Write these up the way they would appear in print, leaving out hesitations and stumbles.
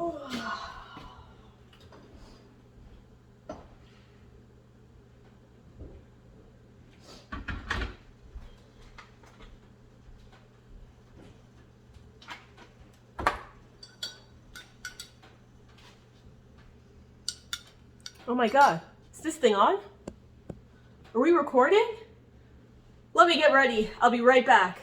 Oh my God, is this thing on? Are we recording? Let me get ready. I'll be right back.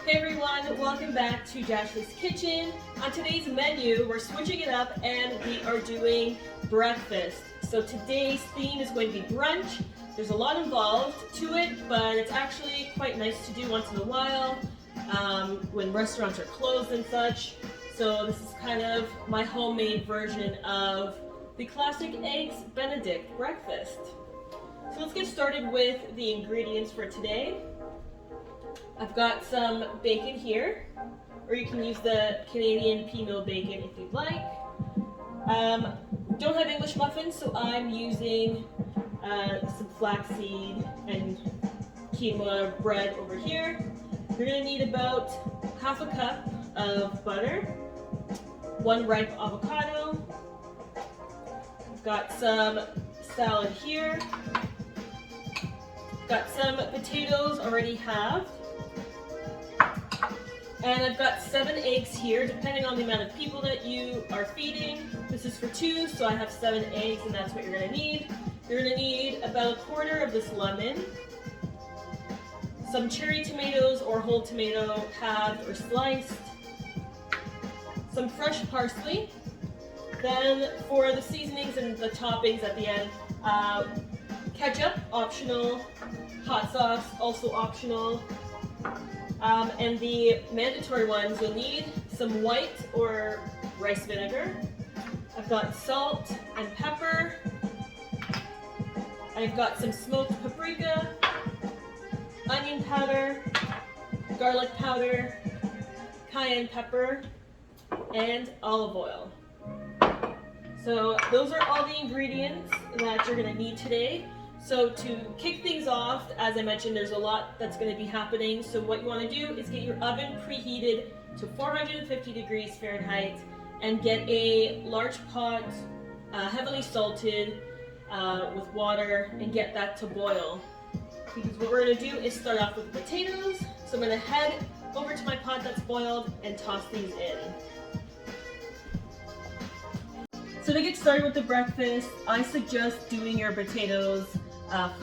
Hey everyone, welcome back to Jash's Kitchen. On today's menu, we're switching it up and we are doing breakfast. So today's theme is going to be brunch. There's a lot involved to it, but it's actually quite nice to do once in a while when restaurants are closed and such. So this is kind of my homemade version of the classic eggs Benedict breakfast. So let's get started with the ingredients for today. I've got some bacon here, or you can use the Canadian pea meal bacon if you'd like. Don't have English muffins, so I'm using some flaxseed and quinoa bread over here. You're going to need about half a cup of butter, 1 ripe avocado. I've got some salad here. Got some potatoes already halved. And I've got 7 eggs here, depending on the amount of people that you are feeding. This is for 2, so I have 7 eggs, and that's what you're gonna need. You're gonna need about 1/4 of this lemon, some cherry tomatoes or whole tomato halved or sliced, some fresh parsley. Then for the seasonings and the toppings at the end, ketchup, optional, hot sauce, also optional. And the mandatory ones, you'll need some white or rice vinegar. I've got salt and pepper. I've got some smoked paprika, onion powder, garlic powder, cayenne pepper, and olive oil. So those are all the ingredients that you're gonna need today. So to kick things off, as I mentioned, there's a lot that's going to be happening. So what you want to do is get your oven preheated to 450 degrees Fahrenheit and get a large pot, heavily salted with water, and get that to boil. Because what we're going to do is start off with potatoes. So I'm going to head over to my pot that's boiled and toss these in. So to get started with the breakfast, I suggest doing your potatoes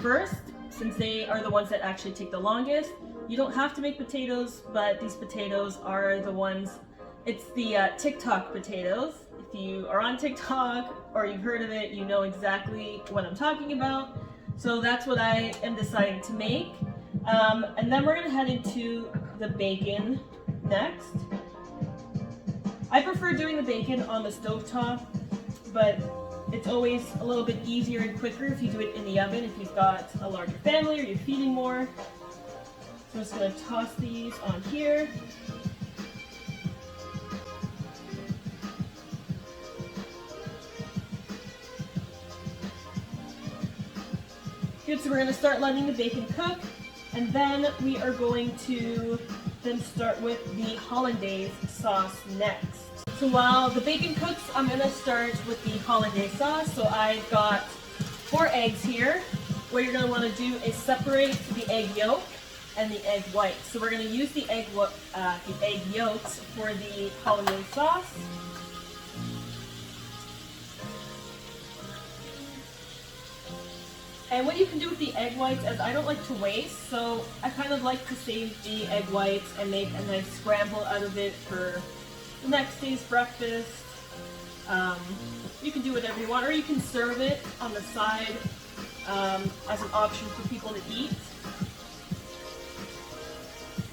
first, since they are the ones that actually take the longest. You don't have to make potatoes, but these potatoes are the ones, it's the TikTok potatoes. If you are on TikTok or you've heard of it, you know exactly what I'm talking about. So that's what I am deciding to make. And then we're going to head into the bacon next. I prefer doing the bacon on the stovetop, but it's always a little bit easier and quicker if you do it in the oven if you've got a larger family or you're feeding more. So I'm just going to toss these on here. Good, so we're going to start letting the bacon cook, and then we are going to then start with the hollandaise sauce next. So while the bacon cooks, I'm going to start with the hollandaise sauce. So I've got 4 eggs here. What you're going to want to do is separate the egg yolk and the egg white. So we're going to use the egg yolks for the hollandaise sauce. And what you can do with the egg whites, as I don't like to waste, so I kind of like to save the egg whites and make a nice scramble out of it for the next day's breakfast. You can do whatever you want, or you can serve it on the side as an option for people to eat.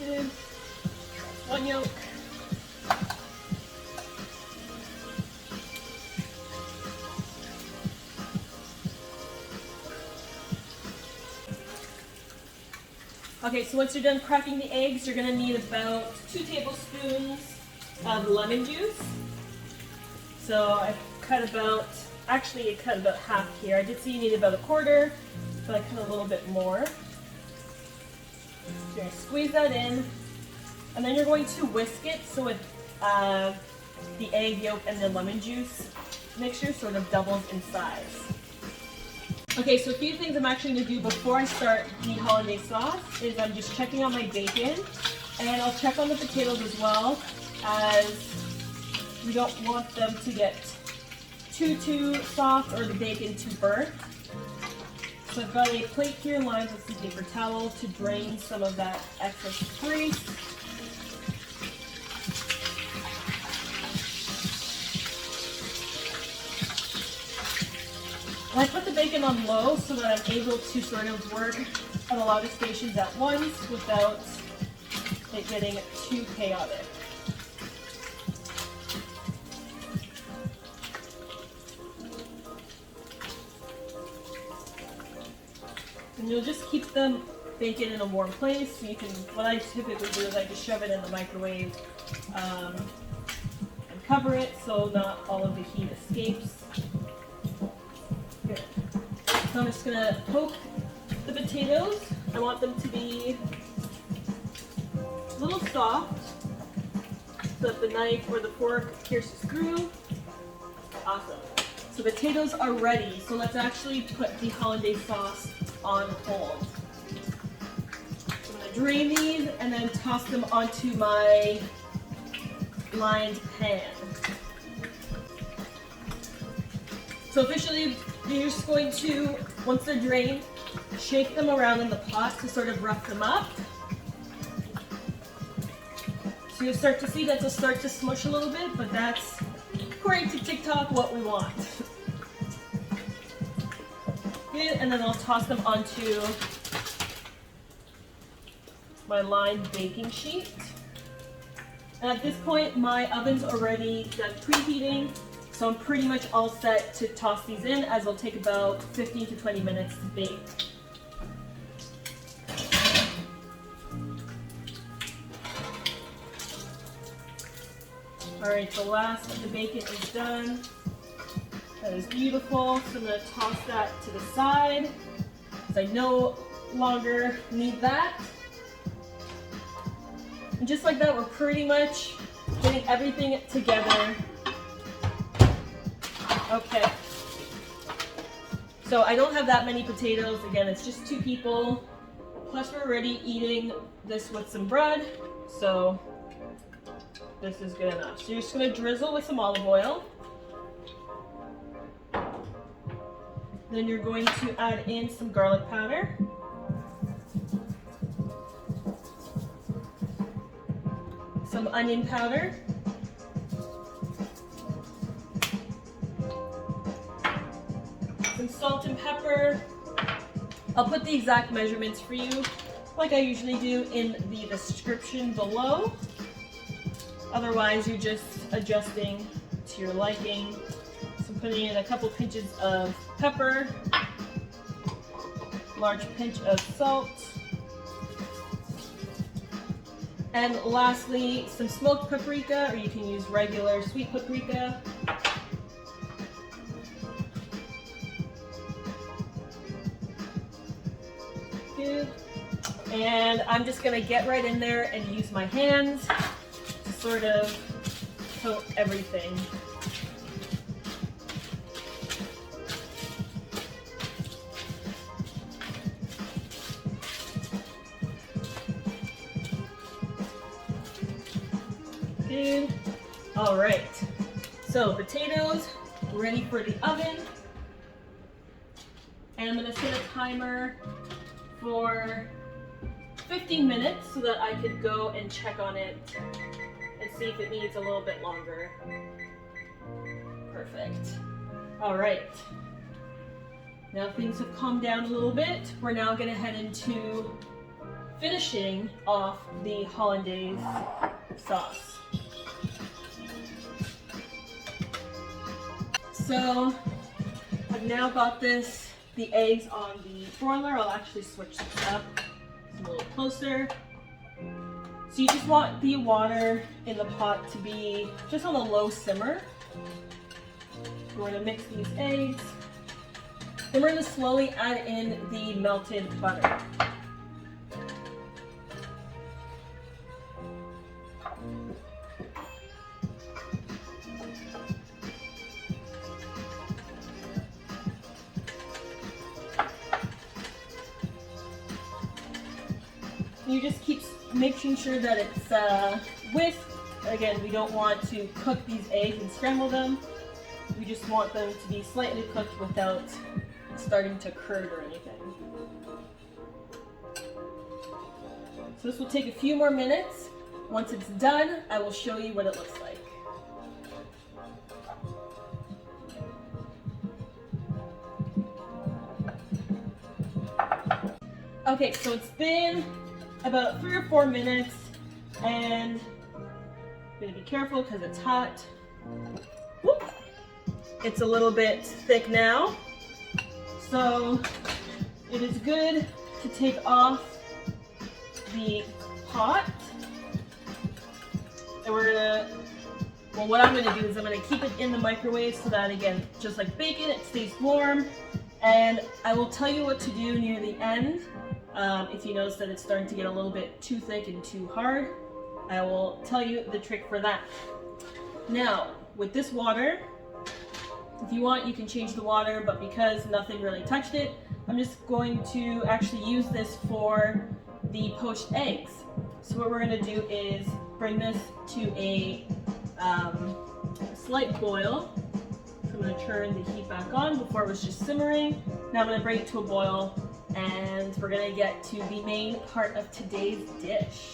And 1 yolk. Okay, so once you're done cracking the eggs, you're gonna need about 2 tablespoons of lemon juice. So I cut about, actually I cut about half here. I did see you need about 1/4, but I cut a little bit more. You're gonna squeeze that in, and then you're going to whisk it so it, the egg yolk and the lemon juice mixture sort of doubles in size. Okay, so a few things I'm actually going to do before I start the hollandaise sauce is I'm just checking on my bacon, and I'll check on the potatoes as well, as we don't want them to get too soft or the bacon too burnt. So I've got a plate here lined with some paper towel to drain some of that excess grease. And I put the bacon on low so that I'm able to sort of work at a lot of stations at once without it getting too chaotic. And you'll just keep the bacon in a warm place. So you can, what I typically do is I just shove it in the microwave and cover it so not all of the heat escapes. Good. So I'm just gonna poke the potatoes. I want them to be a little soft so that the knife or the fork pierces through. Awesome. So potatoes are ready. So let's actually put the hollandaise sauce on hold. So I'm gonna drain these and then toss them onto my lined pan. So officially, you're just going to, once they're drained, shake them around in the pot to sort of rough them up. So you'll start to see that they'll start to smush a little bit, but that's, according to TikTok, what we want. Good, and then I'll toss them onto my lined baking sheet. And at this point, my oven's already done preheating. So I'm pretty much all set to toss these in, as it'll take about 15 to 20 minutes to bake. All right, the last of the bacon is done. That is beautiful. So I'm gonna toss that to the side, because I no longer need that. And just like that, we're pretty much getting everything together. Okay, so I don't have that many potatoes. Again, it's just 2 people. Plus we're already eating this with some bread, so this is good enough. So you're just gonna drizzle with some olive oil. Then you're going to add in some garlic powder. Some onion powder. Some salt and pepper. I'll put the exact measurements for you, like I usually do, in the description below. Otherwise, you're just adjusting to your liking. So I'm putting in a couple pinches of pepper, large pinch of salt, and lastly, some smoked paprika, or you can use regular sweet paprika. And I'm just gonna get right in there and use my hands to sort of coat everything. Good. All right. So potatoes ready for the oven. And I'm gonna set a timer for 15 minutes so that I could go and check on it and see if it needs a little bit longer. Perfect. All right. Now things have calmed down a little bit. We're now going to head into finishing off the hollandaise sauce. So I've now got the eggs on the broiler. I'll actually switch this up. Some little closer. So you just want the water in the pot to be just on a low simmer. We're going to mix these eggs. Then we're going to slowly add in the melted butter. You just keep making sure that it's whisked. Again, we don't want to cook these eggs and scramble them. We just want them to be slightly cooked without starting to curd or anything. So this will take a few more minutes. Once it's done, I will show you what it looks like. Okay, so it's been about 3 or 4 minutes, and I'm gonna be careful because it's hot. Whoop. It's a little bit thick now, so it is good to take off the pot. And we're gonna, well, what I'm gonna do is I'm gonna keep it in the microwave so that, again, just like bacon, it stays warm. And I will tell you what to do near the end. If you notice that it's starting to get a little bit too thick and too hard, I will tell you the trick for that. Now, with this water, if you want, you can change the water, but because nothing really touched it, I'm just going to actually use this for the poached eggs. So what we're going to do is bring this to a slight boil. So I'm going to turn the heat back on. Before it was just simmering. Now I'm going to bring it to a boil, and we're going to get to the main part of today's dish.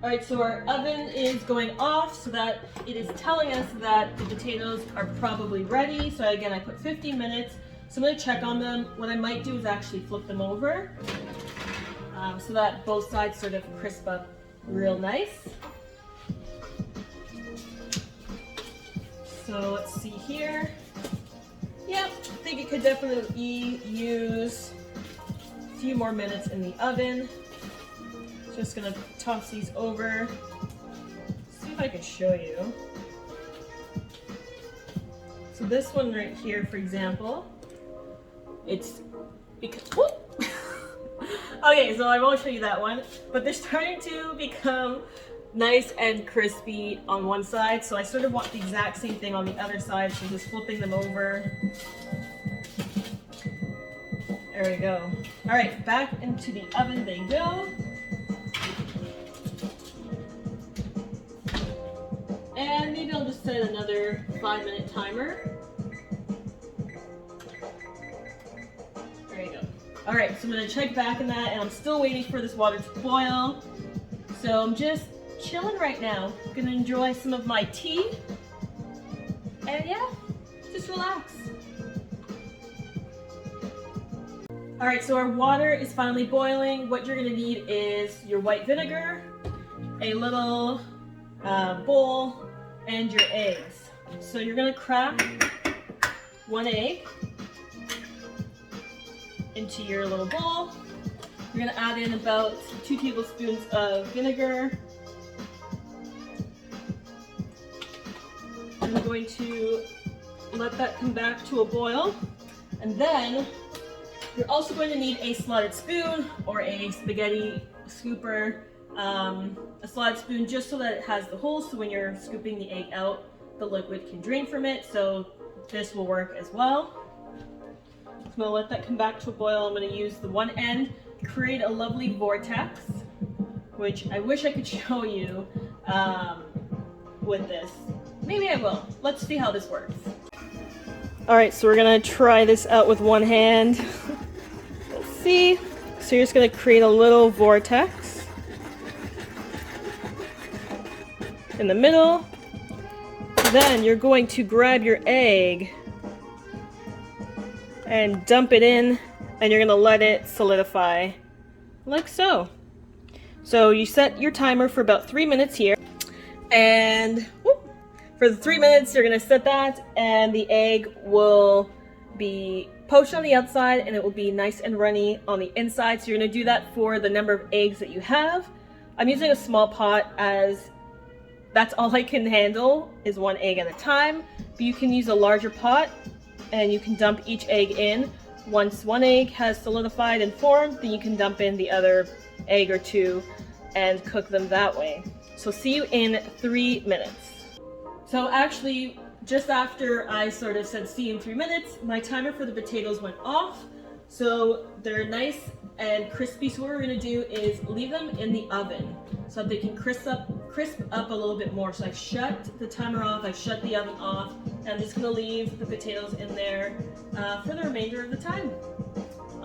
Alright, so our oven is going off so that it is telling us that the potatoes are probably ready. So again, I put 15 minutes. So I'm going to check on them. What I might do is actually flip them over so that both sides sort of crisp up real nice. So let's see here. Yep, I think it could definitely use a few more minutes in the oven. Just gonna toss these over. See if I can show you. So this one right here, for example, it's because okay, so I won't show you that one, but they're starting to become nice and crispy on one side. So I sort of want the exact same thing on the other side. So just flipping them over. There we go. All right, back into the oven they go. And maybe I'll just set another 5-minute timer. There you go. All right, so I'm gonna check back in that, and I'm still waiting for this water to boil. So I'm just chilling right now. I'm gonna enjoy some of my tea. And yeah, just relax. All right, so our water is finally boiling. What you're gonna need is your white vinegar, a little bowl, and your eggs. So you're gonna crack 1 egg into your little bowl. You're gonna add in about 2 tablespoons of vinegar. I'm going to let that come back to a boil. And then you're also going to need a slotted spoon or a spaghetti scooper. A slotted spoon just so that it has the holes, so when you're scooping the egg out, the liquid can drain from it. So this will work as well. So I'm going to let that come back to a boil. I'm going to use the one end, create a lovely vortex, which I wish I could show you with this. Maybe I will. Let's see how this works. All right, so we're going to try this out with one hand. Let's see. So you're just going to create a little vortex in the middle. Then you're going to grab your egg and dump it in, and you're going to let it solidify like so. So you set your timer for about 3 minutes here, and whoop, for the 3 minutes you're going to set that, and the egg will be poached on the outside and it will be nice and runny on the inside. So you're gonna do that for the number of eggs that you have. I'm using a small pot as that's all I can handle is 1 egg at a time, but you can use a larger pot and you can dump each egg in. Once 1 egg has solidified and formed, then you can dump in the other egg or 2 and cook them that way. So see you in 3 minutes. So actually, just after I sort of said see in 3 minutes, my timer for the potatoes went off. So they're nice and crispy. So what we're gonna do is leave them in the oven so that they can crisp up a little bit more. So I shut the timer off, I shut the oven off, and I'm just gonna leave the potatoes in there for the remainder of the time.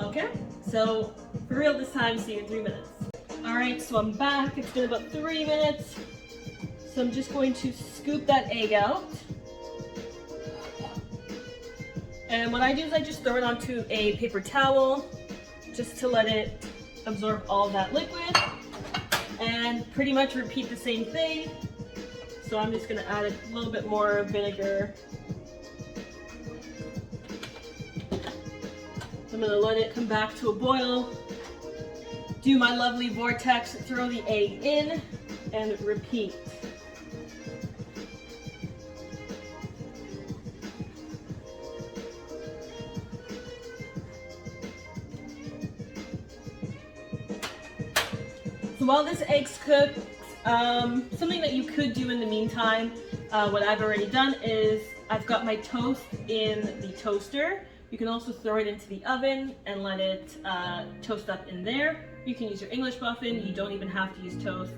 Okay, so for real this time, see you in 3 minutes. All right, so I'm back. It's been about 3 minutes. So I'm just going to scoop that egg out. And what I do is I just throw it onto a paper towel just to let it absorb all that liquid, and pretty much repeat the same thing. So I'm just gonna add a little bit more vinegar. I'm gonna let it come back to a boil, do my lovely vortex, throw the egg in, and repeat. So while this egg's cooked, something that you could do in the meantime, what I've already done is I've got my toast in the toaster. You can also throw it into the oven and let it toast up in there. You can use your English muffin. You don't even have to use toast.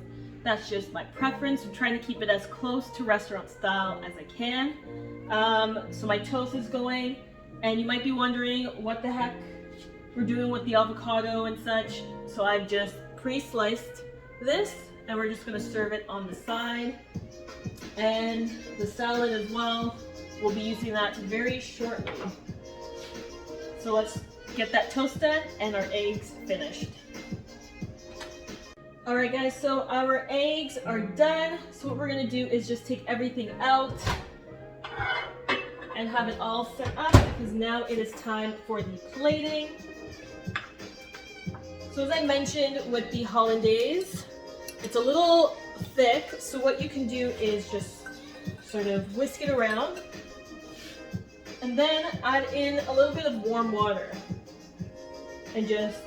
That's just my preference. I'm trying to keep it as close to restaurant style as I can. So my toast is going, and you might be wondering what the heck we're doing with the avocado and such. So I've just pre-sliced this, and we're just going to serve it on the side. And the salad as well, we'll be using that very shortly. So let's get that toast done and our eggs finished. Alright guys, so our eggs are done. So what we're going to do is just take everything out and have it all set up, because now it is time for the plating. So as I mentioned with the hollandaise, it's a little thick, so what you can do is just sort of whisk it around and then add in a little bit of warm water and just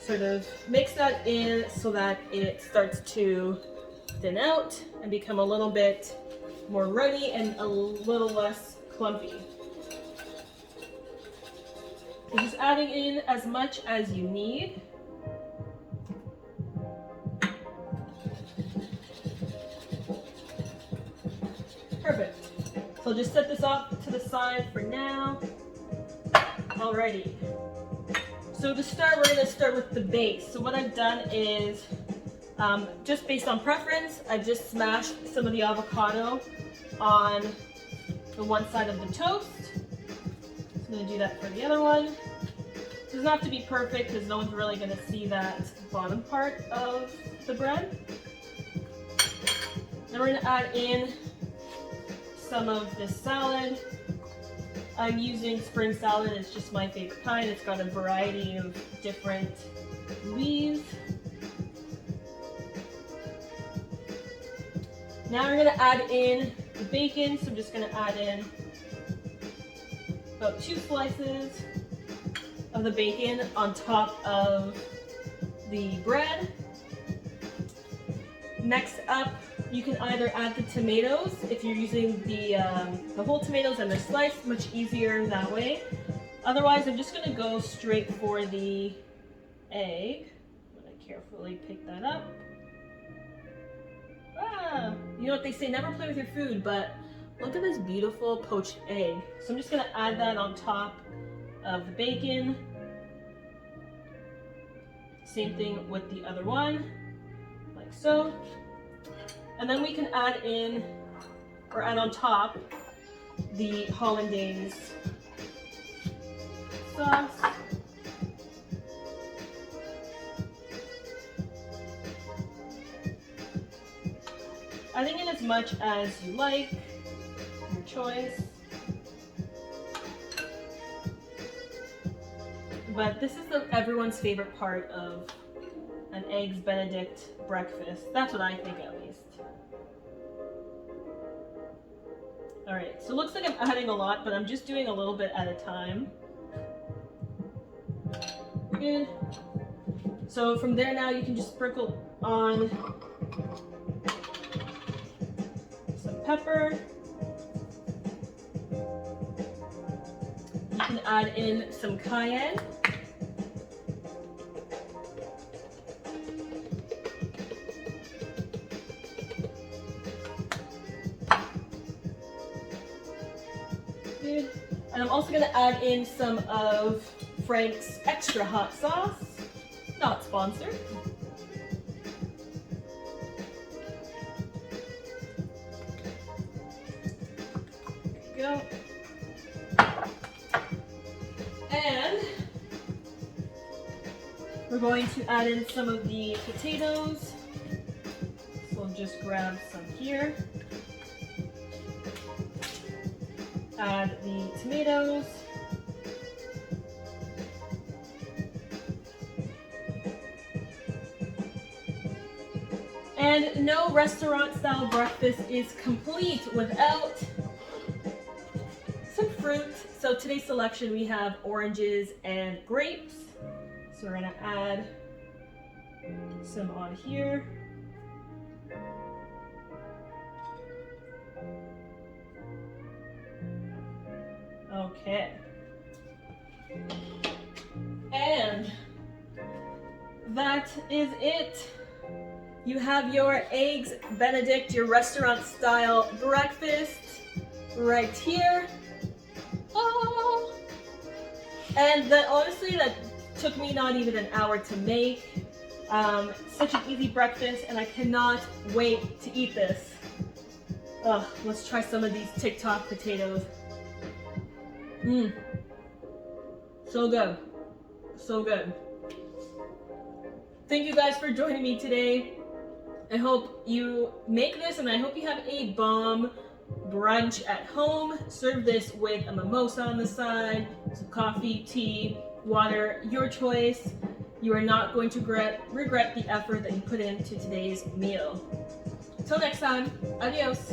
sort of mix that in so that it starts to thin out and become a little bit more runny and a little less clumpy. So just adding in as much as you need. Perfect. So just set this off to the side for now. Alrighty. So to start, we're going to start with the base. So what I've done is, just based on preference, I've just smashed some of the avocado on the one side of the toast. So I'm going to do that for the other one. It doesn't have to be perfect because no one's really going to see that bottom part of the bread. Then we're going to add in some of this salad. I'm using spring salad. It's just my favorite kind. It's got a variety of different leaves. Now we're going to add in the bacon. So I'm just going to add in about 2 slices of the bacon on top of the bread. Next up, you can either add the tomatoes if you're using the whole tomatoes and they're sliced, much easier that way. Otherwise, I'm just going to go straight for the egg. I'm going to carefully pick that up. Ah, you know what they say, never play with your food, but look at this beautiful poached egg. So I'm just going to add that on top of the bacon. Same thing with the other one, like so. And then we can add in, or add on top, the hollandaise sauce. Adding in as much as you like, your choice. but this is everyone's favorite part of an Eggs Benedict breakfast. That's what I think, at least. Alright, so it looks like I'm adding a lot, but I'm just doing a little bit at a time. Good. So from there now you can just sprinkle on some pepper. You can add in some cayenne. Good. And I'm also going to add in some of Frank's extra hot sauce. Not sponsored. There we go. And we're going to add in some of the potatoes. So we'll just grab some here. Add the tomatoes. And no restaurant-style breakfast is complete without some fruit. So today's selection, we have oranges and grapes. So we're gonna add some on here. Okay. And that is it. You have your Eggs Benedict, your restaurant style breakfast right here. Oh. And that honestly, that took me not even an hour to make. Such an easy breakfast, and I cannot wait to eat this. Let's try some of these TikTok potatoes. So good. So good. Thank you guys for joining me today. I hope you make this, and I hope you have a bomb brunch at home. Serve this with a mimosa on the side, some coffee, tea, water, your choice. You are not going to regret the effort that you put into today's meal. Until next time, adios.